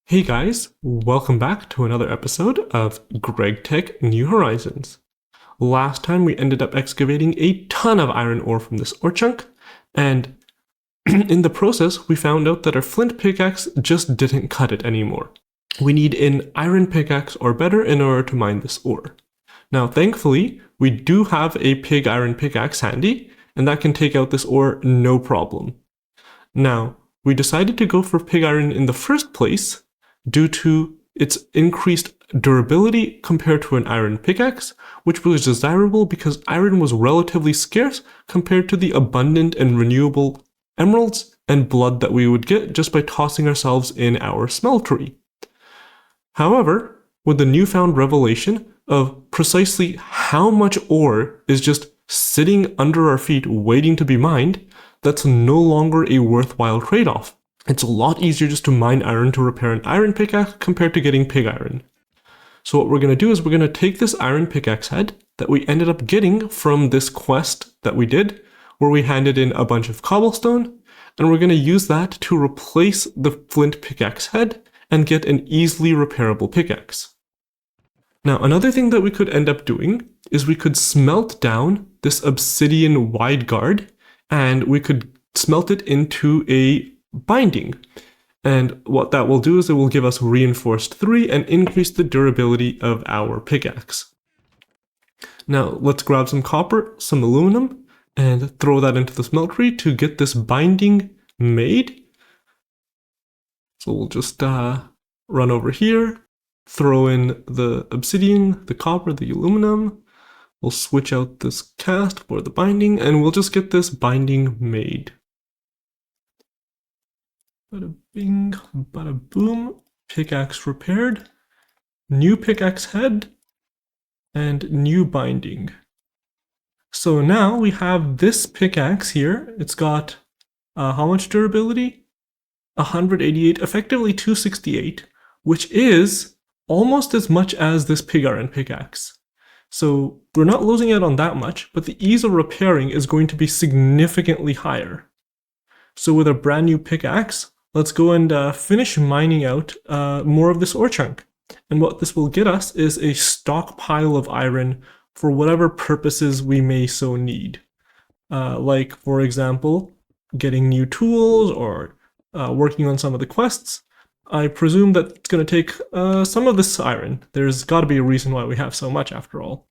Hey guys, welcome back to another episode of Greg Tech New Horizons. Last time we ended up excavating a ton of iron ore from this ore chunk, and in the process we found out that our flint pickaxe just didn't cut it anymore. We need an iron pickaxe or better in order to mine this ore. Now thankfully, we do have a pig iron pickaxe handy, and that can take out this ore no problem. Now, we decided to go for pig iron in the first place due to its increased durability compared to an iron pickaxe, which was desirable because iron was relatively scarce compared to the abundant and renewable emeralds and blood that we would get just by tossing ourselves in our smeltery. However, with the newfound revelation of precisely how much ore is just sitting under our feet waiting to be mined, that's no longer a worthwhile trade-off. It's a lot easier just to mine iron to repair an iron pickaxe compared to getting pig iron. So what we're going to do is we're going to take this iron pickaxe head that we ended up getting from this quest that we did, where we handed in a bunch of cobblestone, and we're going to use that to replace the flint pickaxe head and get an easily repairable pickaxe. Now, another thing that we could end up doing is we could smelt down this obsidian wide guard, and we could smelt it into a binding. And what that will do is it will give us reinforced 3 and increase the durability of our pickaxe. Now, let's grab some copper, some aluminum, and throw that into the smeltery to get this binding made. So we'll just run over here, throw in the obsidian, the copper, the aluminum. We'll switch out this cast for the binding, and we'll just get this binding made. Bada bing, bada boom. Pickaxe repaired. New pickaxe head, and new binding. So now we have this pickaxe here. It's got how much durability? 188, effectively 268, which is almost as much as this pig iron pickaxe. So we're not losing out on that much, but the ease of repairing is going to be significantly higher. So with a brand new pickaxe, let's go and finish mining out more of this ore chunk. And what this will get us is a stockpile of iron for whatever purposes we may so need. Like, for example, getting new tools or working on some of the quests. I presume that it's going to take some of this iron. There's got to be a reason why we have so much after all.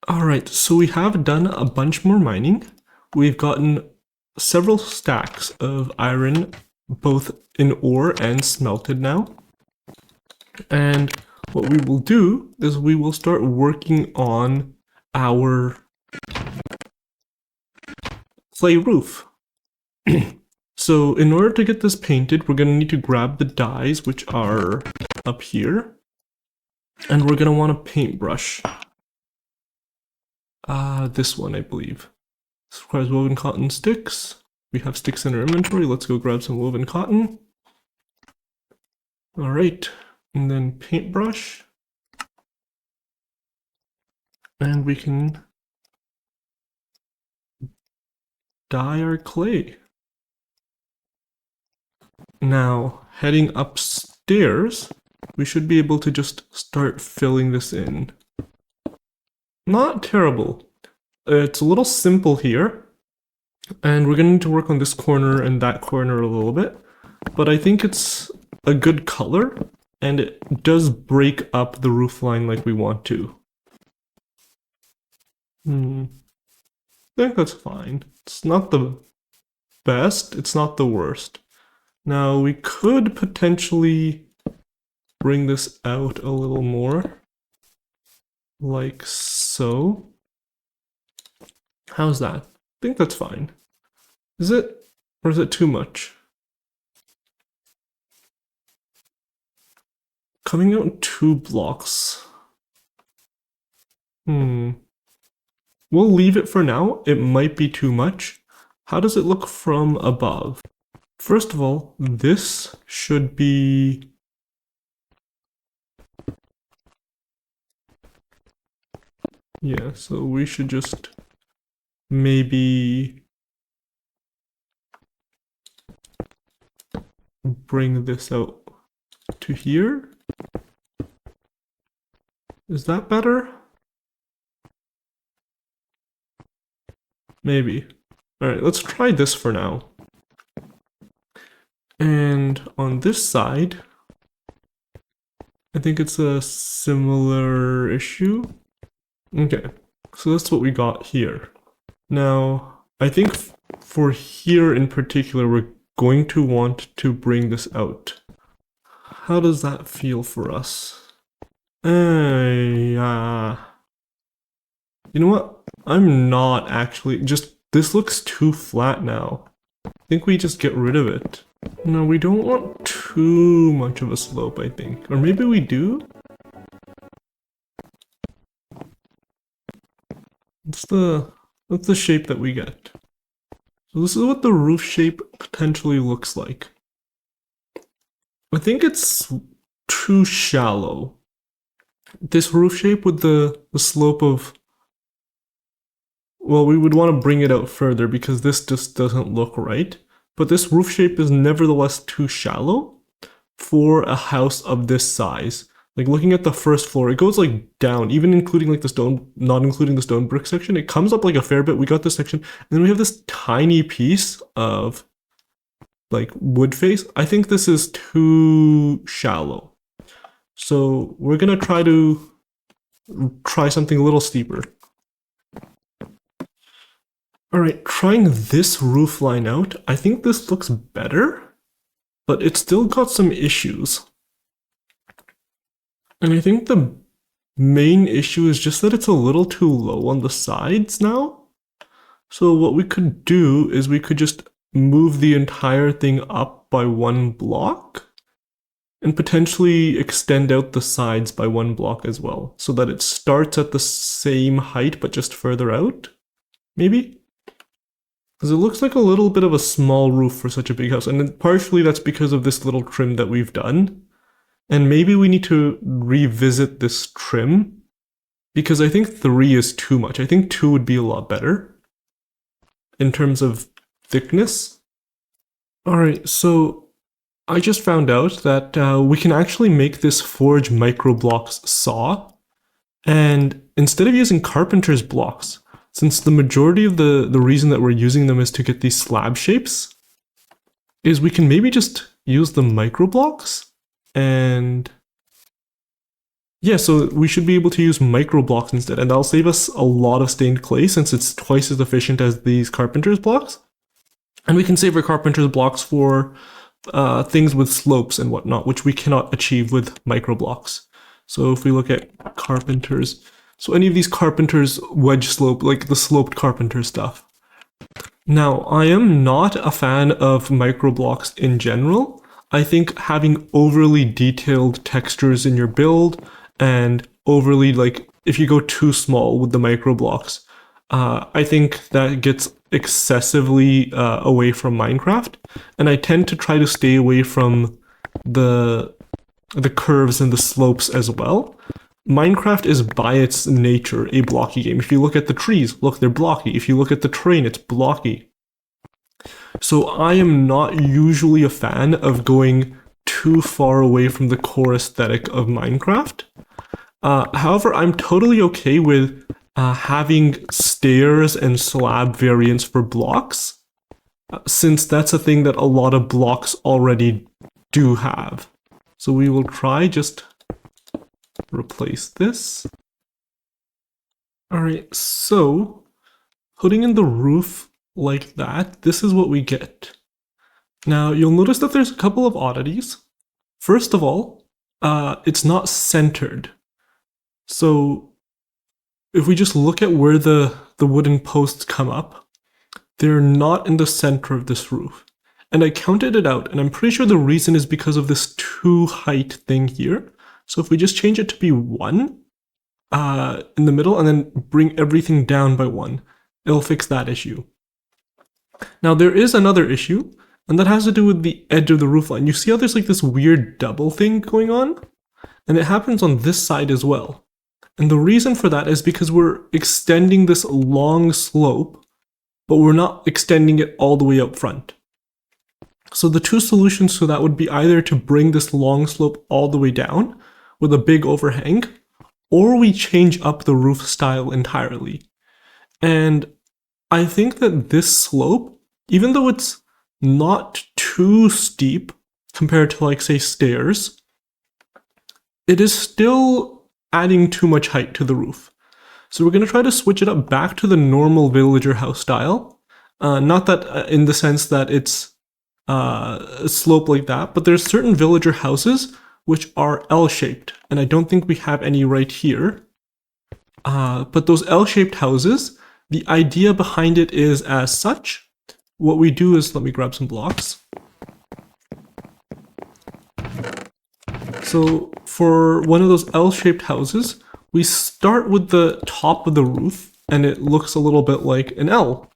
Alright, so we have done a bunch more mining. We've gotten several stacks of iron, both in ore and smelted now. And what we will do is we will start working on our clay roof. So in order to get this painted, we're going to need to grab the dyes, which are up here. And we're going to want a paintbrush. This one, I believe. This requires woven cotton sticks. We have sticks in our inventory. Let's go grab some woven cotton. Alright, and then paintbrush. And we can dye our clay. Now, heading upstairs, we should be able to just start filling this in. Not terrible. It's a little simple here, and we're going to need to work on this corner and that corner a little bit, but I think it's a good color, and it does break up the roofline like we want to. I think that's fine. It's not the best, it's not the worst. Now, we could potentially bring this out a little more, like so. How's that? I think that's fine. Is it? Or is it too much? Coming out in 2 blocks. We'll leave it for now. It might be too much. How does it look from above? First of all, this should be... Yeah, so we should just maybe bring this out to here. Is that better? Maybe. Alright, let's try this for now. And on this side, I think it's a similar issue. Okay, so that's what we got here. Now, I think for here in particular, we're going to want to bring this out. How does that feel for us? Yeah. You know what? I'm not actually, this looks too flat now. I think we just get rid of it. No, we don't want too much of a slope, I think. Or maybe we do? That's the shape that we get. So this is what the roof shape potentially looks like. I think it's too shallow. This roof shape with the slope of... Well, we would want to bring it out further because this just doesn't look right. But this roof shape is nevertheless too shallow for a house of this size. Like looking at the first floor, it goes like down, even including like the stone, not including the stone brick section. It comes up like a fair bit. We got this section, and then we have this tiny piece of like wood face. I think this is too shallow. So we're gonna try something a little steeper. Alright, trying this roof line out, I think this looks better, but it's still got some issues. And I think the main issue is just that it's a little too low on the sides now. So what we could do is we could just move the entire thing up by 1 block and potentially extend out the sides by 1 block as well, so that it starts at the same height but just further out, maybe? Because it looks like a little bit of a small roof for such a big house, and partially that's because of this little trim that we've done. And maybe we need to revisit this trim, because I think 3 is too much. I think 2 would be a lot better in terms of thickness. Alright, so I just found out that we can actually make this forge microblocks saw, and instead of using carpenter's blocks, since the majority of the reason that we're using them is to get these slab shapes, is we can maybe just use the microblocks. And yeah, so we should be able to use microblocks instead, and that'll save us a lot of stained clay since it's twice as efficient as these carpenter's blocks. And we can save our carpenter's blocks for things with slopes and whatnot, which we cannot achieve with microblocks. So if we look at carpenters, so any of these carpenter's wedge slope, like the sloped carpenter stuff. Now, I am not a fan of microblocks in general. I think having overly detailed textures in your build and overly, like, if you go too small with the microblocks, I think that gets excessively away from Minecraft. And I tend to try to stay away from the curves and the slopes as well. Minecraft is by its nature a blocky game. If you look at the trees, look, they're blocky. If you look at the terrain, it's blocky. So I am not usually a fan of going too far away from the core aesthetic of Minecraft. However, I'm totally okay with having stairs and slab variants for blocks, since that's a thing that a lot of blocks already do have. So we will try just replace this. Alright, so putting in the roof like that, this is what we get. Now you'll notice that there's a couple of oddities. First of all, it's not centered. So if we just look at where the wooden posts come up, they're not in the center of this roof. And I counted it out, and I'm pretty sure the reason is because of this 2 height thing here. So if we just change it to be 1 in the middle and then bring everything down by 1, it'll fix that issue. Now there is another issue, and that has to do with the edge of the roofline. You see how there's like this weird double thing going on? And it happens on this side as well. And the reason for that is because we're extending this long slope, but we're not extending it all the way up front. So the two solutions to that would be either to bring this long slope all the way down with a big overhang, or we change up the roof style entirely. And I think that this slope, even though it's not too steep compared to, like, say, stairs, it is still adding too much height to the roof. So we're going to try to switch it up back to the normal villager house style. Not that in the sense that it's a slope like that, but there's certain villager houses which are L-shaped, and I don't think we have any right here. But those L-shaped houses, the idea behind it is as such. What we do is, let me grab some blocks. So for one of those L-shaped houses, we start with the top of the roof, and it looks a little bit like an L.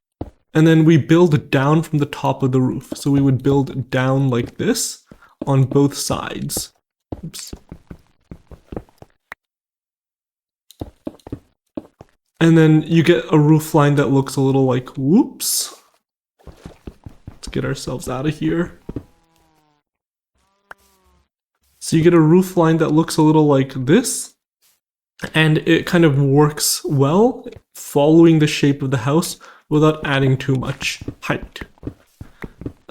And then we build down from the top of the roof. So we would build down like this on both sides. Oops. And then you get a roof line that looks a little like, whoops. Let's get ourselves out of here. So you get a roof line that looks a little like this, and it kind of works well, following the shape of the house without adding too much height.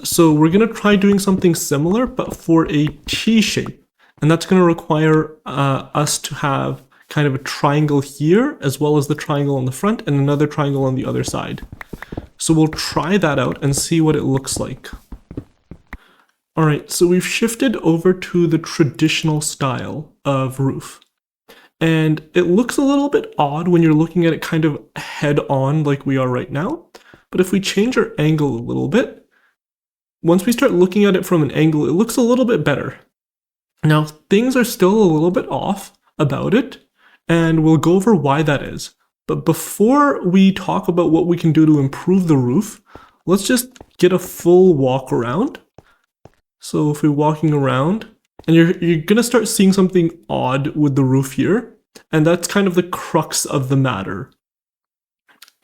So we're going to try doing something similar, but for a T shape. And that's going to require us to have kind of a triangle here, as well as the triangle on the front and another triangle on the other side. So we'll try that out and see what it looks like. All right, so we've shifted over to the traditional style of roof. And it looks a little bit odd when you're looking at it kind of head on like we are right now. But if we change our angle a little bit, once we start looking at it from an angle, it looks a little bit better. Now, things are still a little bit off about it, and we'll go over why that is. But before we talk about what we can do to improve the roof, let's just get a full walk around. So if we're walking around, and you're gonna start seeing something odd with the roof here, and that's kind of the crux of the matter.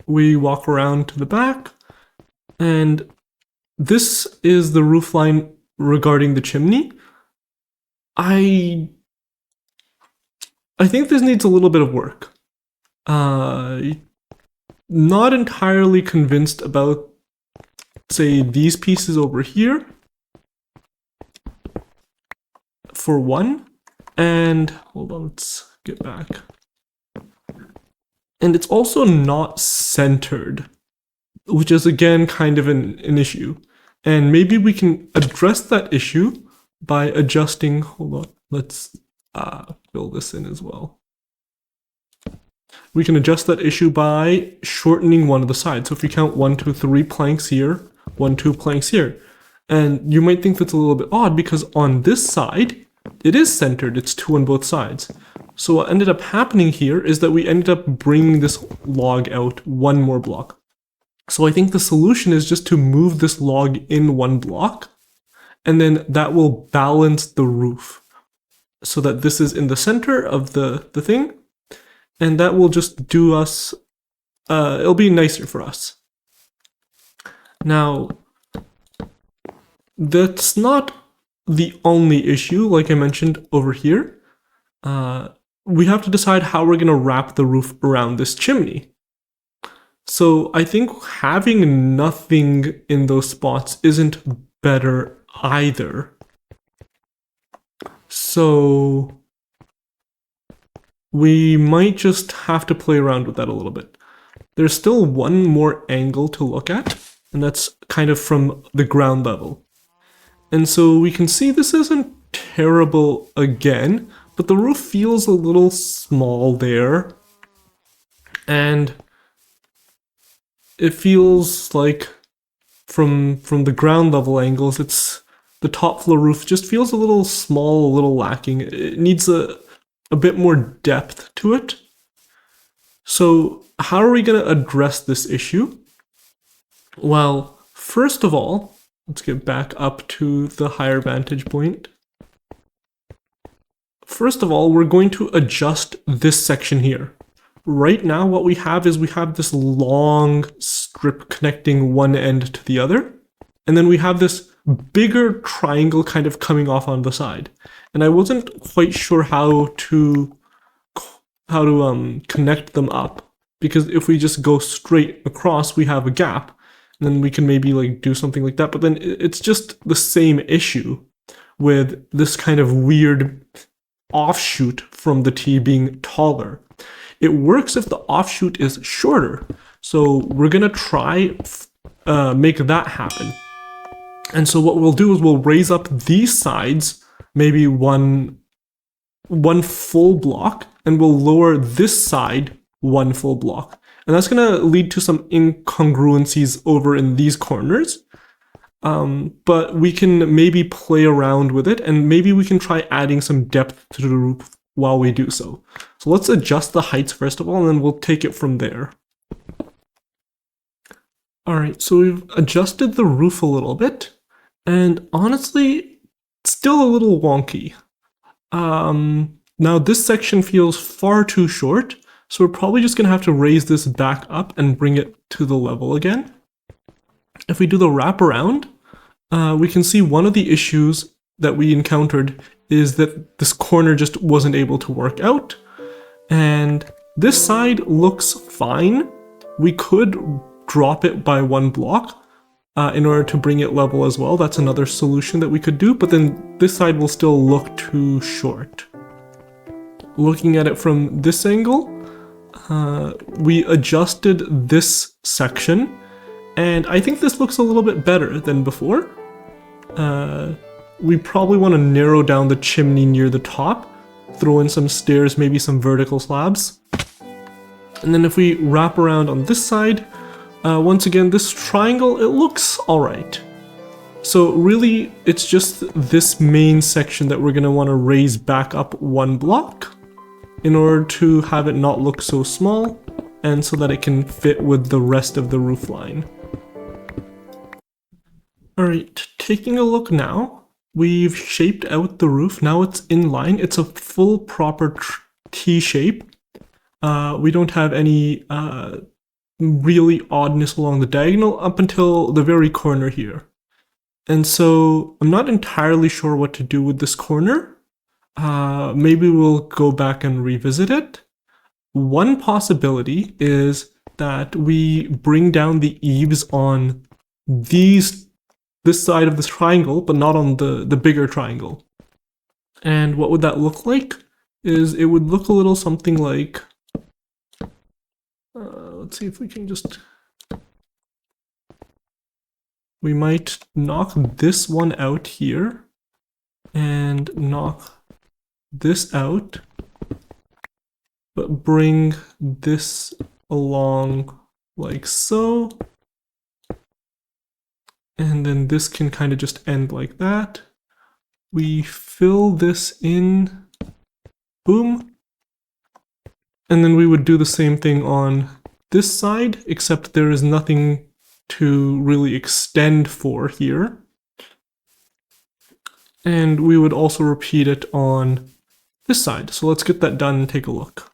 We walk around to the back, and this is the roof line regarding the chimney. I think this needs a little bit of work. Not entirely convinced about, say, these pieces over here, for one, and hold on, let's get back. And it's also not centered, which is again kind of an issue. And maybe we can address that issue by adjusting, hold on, let's fill this in as well. We can adjust that issue by shortening one of the sides. So if you count 1, 2, 3 planks here, 1, 2 planks here. And you might think that's a little bit odd because on this side, it is centered, it's 2 on both sides. So what ended up happening here is that we ended up bringing this log out 1 more block. So I think the solution is just to move this log in 1 block, and then that will balance the roof so that this is in the center of the thing, and that will just do us, it'll be nicer for us. Now, that's not the only issue, like I mentioned over here. We have to decide how we're going to wrap the roof around this chimney. So I think having nothing in those spots isn't better either. So we might just have to play around with that a little bit. There's still one more angle to look at, and that's kind of from the ground level. And so we can see this isn't terrible again, but the roof feels a little small there. And it feels like from the ground level angles, it's the top floor roof just feels a little small, a little lacking. It needs a bit more depth to it. So how are we going to address this issue? Well, first of all, let's get back up to the higher vantage point. First of all, we're going to adjust this section here. Right now, what we have is we have this long strip connecting one end to the other, and then we have this bigger triangle kind of coming off on the side. And I wasn't quite sure how to connect them up, because if we just go straight across, we have a gap, and then we can maybe like do something like that. But then it's just the same issue with this kind of weird offshoot from the T being taller. It works if the offshoot is shorter. So we're gonna try make that happen. And so what we'll do is we'll raise up these sides, maybe one full block, and we'll lower this side one full block. And that's gonna lead to some incongruencies over in these corners. But we can maybe play around with it, and maybe we can try adding some depth to the roof while we do so. So let's adjust the heights first of all, and then we'll take it from there. All right, so we've adjusted the roof a little bit, and honestly, it's still a little wonky. Now this section feels far too short, so we're probably just gonna have to raise this back up and bring it to the level again. If we do the wraparound, we can see one of the issues that we encountered is that this corner just wasn't able to work out. And this side looks fine. We could drop it by one block in order to bring it level as well. That's another solution that we could do, but then this side will still look too short. Looking at it from this angle, we adjusted this section, and I think this looks a little bit better than before. We probably want to narrow down the chimney near the top, throw in some stairs, maybe some vertical slabs. And then if we wrap around on this side, once again, this triangle, it looks alright. So really, it's just this main section that we're going to want to raise back up one block in order to have it not look so small, and so that it can fit with the rest of the roof line. Alright, taking a look now, we've shaped out the roof. Now it's in line. It's a full proper T shape. We don't have any really oddness along the diagonal up until the very corner here. And so I'm not entirely sure what to do with this corner. Maybe we'll go back and revisit it. One possibility is that we bring down the eaves on this side of this triangle, but not on the bigger triangle. And what would that look like? Is it would look a little something like, let's see if we can just, we might knock this one out here and knock this out, but bring this along like so. And then this can kind of just end like that. We fill this in, boom. And then we would do the same thing on this side, except there is nothing to really extend for here. And we would also repeat it on this side. So let's get that done and take a look.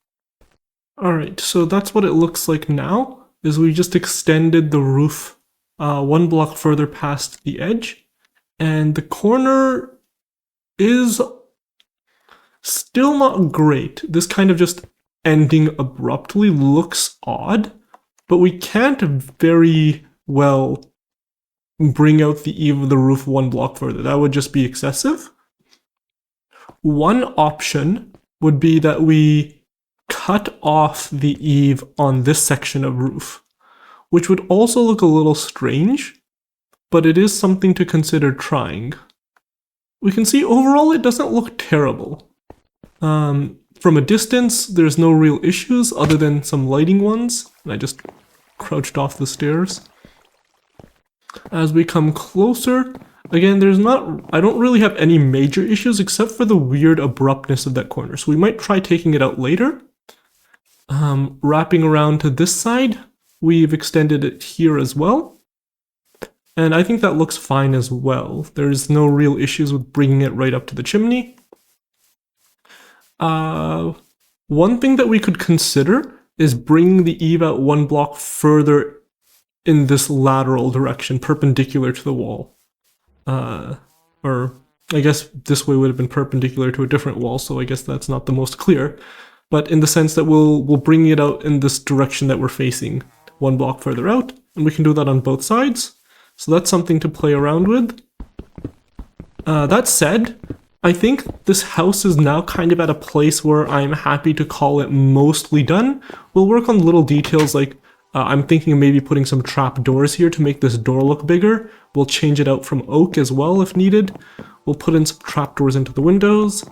All right, so that's what it looks like now, is we just extended the roof one block further past the edge, and the corner is still not great. This kind of just ending abruptly looks odd, but we can't very well bring out the eave of the roof one block further. That would just be excessive. One option would be that we cut off the eave on this section of roof, which would also look a little strange, but it is something to consider trying. We can see overall it doesn't look terrible. From a distance, there's no real issues other than some lighting ones, and I just crouched off the stairs. As we come closer, again, I don't really have any major issues except for the weird abruptness of that corner, so we might try taking it out later. Wrapping around to this side, we've extended it here as well. And I think that looks fine as well. There's no real issues with bringing it right up to the chimney. One thing that we could consider is bringing the eave out one block further in this lateral direction, perpendicular to the wall. or I guess this way would have been perpendicular to a different wall, so I guess that's not the most clear. But in the sense that we'll bring it out in this direction that we're facing, one block further out, and we can do that on both sides. So that's something to play around with. That said, I think this house is now kind of at a place where I'm happy to call it mostly done. We'll work on little details like I'm thinking of maybe putting some trap doors here to make this door look bigger. We'll change it out from oak as well if needed. We'll put in some trap doors into the windows.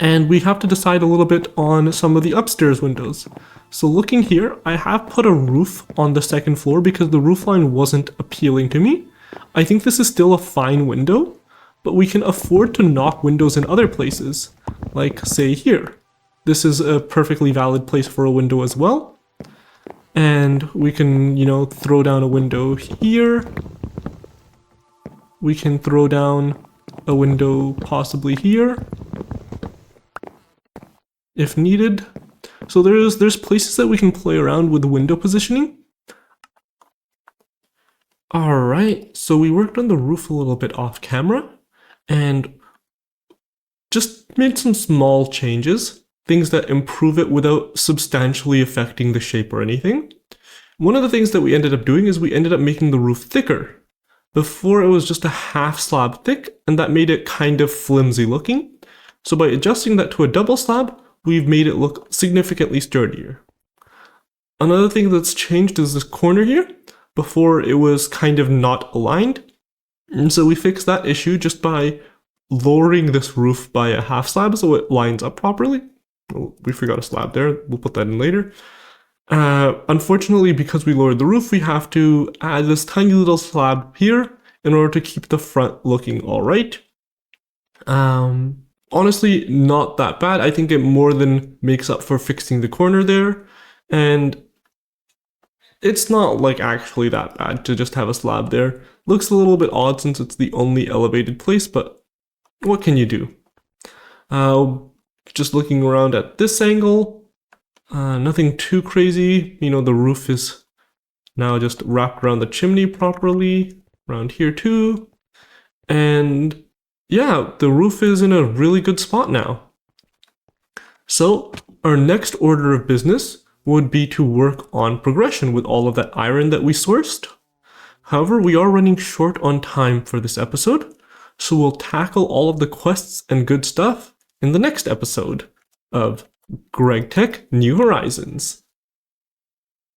And we have to decide a little bit on some of the upstairs windows. So looking here, I have put a roof on the second floor because the roofline wasn't appealing to me. I think this is still a fine window, but we can afford to knock windows in other places, like say here. This is a perfectly valid place for a window as well. And we can, throw down a window here. We can throw down a window possibly here, if needed. So there's places that we can play around with window positioning. Alright, so we worked on the roof a little bit off camera, and just made some small changes, things that improve it without substantially affecting the shape or anything. One of the things that we ended up doing is we ended up making the roof thicker. Before it was just a half slab thick, and that made it kind of flimsy looking. So by adjusting that to a double slab, we've made it look significantly sturdier. Another thing that's changed is this corner here. Before it was kind of not aligned. And so we fixed that issue just by lowering this roof by a half slab so it lines up properly. Oh, we forgot a slab there, we'll put that in later. Unfortunately, because we lowered the roof, we have to add this tiny little slab here in order to keep the front looking alright. Honestly, not that bad. I think it more than makes up for fixing the corner there. And it's not like actually that bad to just have a slab there. Looks a little bit odd since it's the only elevated place, but what can you do? Just looking around at this angle, nothing too crazy. The roof is now just wrapped around the chimney properly, around here too. And yeah, the roof is in a really good spot now. So our next order of business would be to work on progression with all of that iron that we sourced. However, we are running short on time for this episode, so we'll tackle all of the quests and good stuff in the next episode of Greg Tech New Horizons.